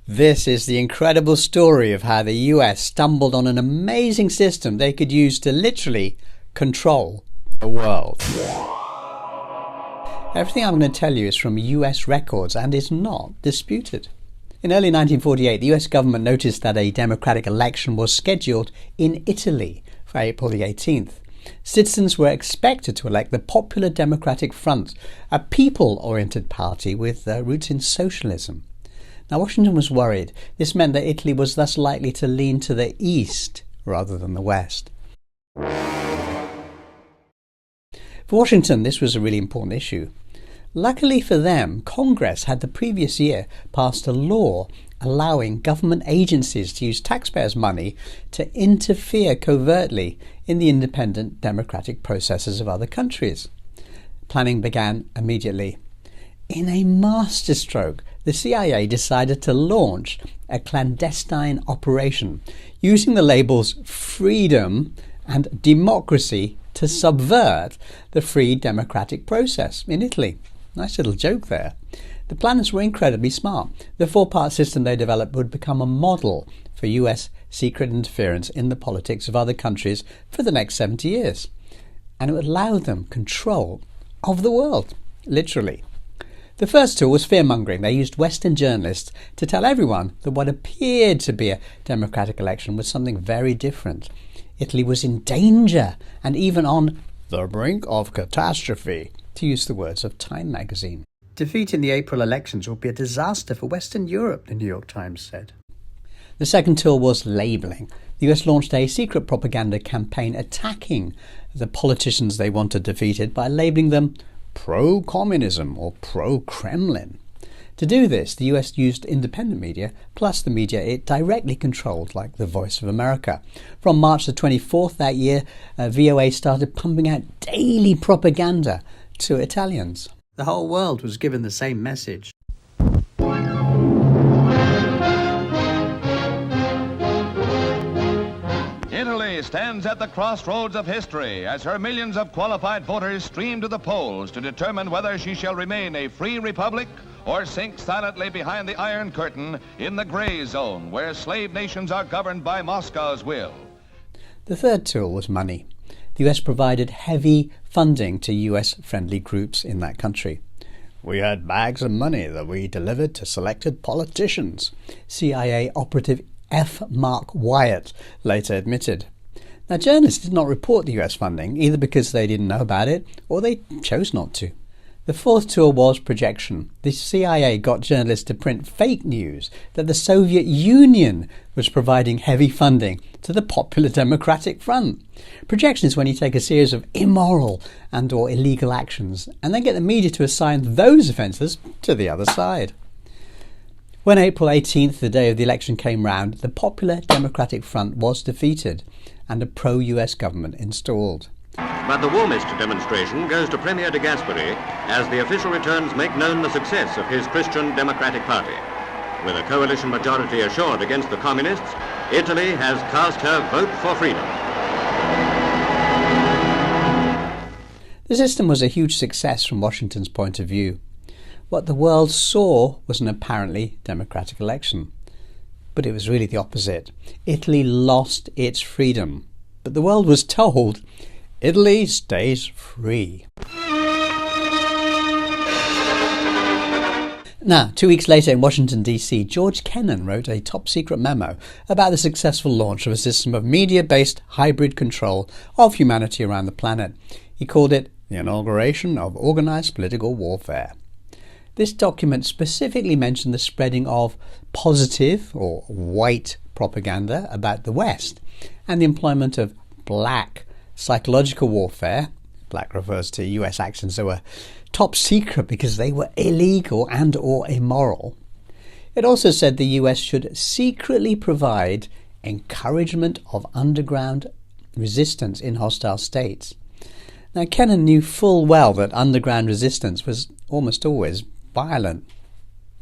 This is the incredible story of how the US stumbled on an amazing system they could use to literally control the world. Everything I'm going to tell you is from US records and is not disputed. In early 1948, the US government noticed that a democratic election was scheduled in Italy for April the 18th. Citizens were expected to elect the Popular Democratic Front, a people-oriented party with roots in socialism. Now, Washington was worried. This meant that Italy was thus likely to lean to the east rather than the west. For Washington, this was a really important issue. Luckily for them, Congress had the previous year passed a law allowing government agencies to use taxpayers' money to interfere covertly in the independent democratic processes of other countries. Planning began immediately. In a masterstroke, the CIA decided to launch a clandestine operation using the labels freedom and democracy to subvert the free democratic process in Italy. Nice little joke there. The planners were incredibly smart. The four-part system they developed would become a model for US secret interference in the politics of other countries for the next 70 years. And it would allow them control of the world, literally. The first tool was fearmongering. They used Western journalists to tell everyone that what appeared to be a democratic election was something very different. Italy was in danger and even on the brink of catastrophe, to use the words of Time magazine. Defeat in the April elections will be a disaster for Western Europe, the New York Times said. The second tool was labelling. The US launched a secret propaganda campaign attacking the politicians they wanted defeated by labelling them pro-communism or pro-Kremlin. To do this, the US used independent media, plus the media it directly controlled, like the Voice of America. From March the 24th that year, VOA started pumping out daily propaganda to Italians. The whole world was given the same message. Italy stands at the crossroads of history as her millions of qualified voters stream to the polls to determine whether she shall remain a free republic or sink silently behind the Iron Curtain in the gray zone where slave nations are governed by Moscow's will. The third tool was money. The US provided heavy funding to US-friendly groups in that country. We had bags of money that we delivered to selected politicians, CIA operative F. Mark Wyatt later admitted. Now, journalists did not report the US funding, either because they didn't know about it or they chose not to. The fourth tool was projection. The CIA got journalists to print fake news that the Soviet Union was providing heavy funding to the Popular Democratic Front. Projection is when you take a series of immoral and or illegal actions and then get the media to assign those offences to the other side. When April 18th, the day of the election, came round, the Popular Democratic Front was defeated and a pro-US government installed. But the warmest demonstration goes to Premier de Gasperi as the official returns make known the success of his Christian Democratic Party. With a coalition majority assured against the communists, Italy has cast her vote for freedom. The system was a huge success from Washington's point of view. What the world saw was an apparently democratic election. But it was really the opposite. Italy lost its freedom. But the world was told Italy stays free. Now, 2 weeks later in Washington, D.C., George Kennan wrote a top-secret memo about the successful launch of a system of media-based hybrid control of humanity around the planet. He called it the inauguration of organized political warfare. This document specifically mentioned the spreading of positive or white propaganda about the West and the employment of black psychological warfare. Black refers to US actions that were top secret because they were illegal and or immoral. It also said the US should secretly provide encouragement of underground resistance in hostile states. Now, Kennan knew full well that underground resistance was almost always violent.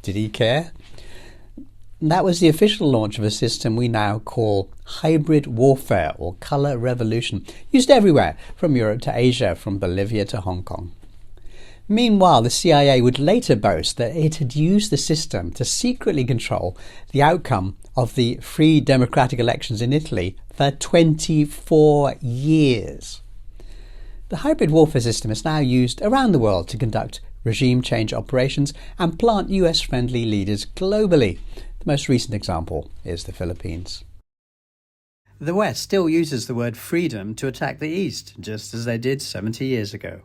Did he care? That was the official launch of a system we now call hybrid warfare or colour revolution, used everywhere from Europe to Asia, from Bolivia to Hong Kong. Meanwhile, the CIA would later boast that it had used the system to secretly control the outcome of the free democratic elections in Italy for 24 years. The hybrid warfare system is now used around the world to conduct regime change operations and plant US-friendly leaders globally. The most recent example is the Philippines. The West still uses the word freedom to attack the East, just as they did 70 years ago.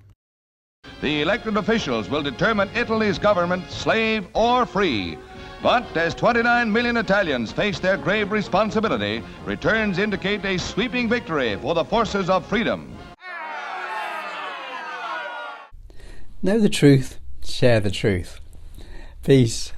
The elected officials will determine Italy's government slave or free. But as 29 million Italians face their grave responsibility, returns indicate a sweeping victory for the forces of freedom. Know the truth, share the truth. Peace.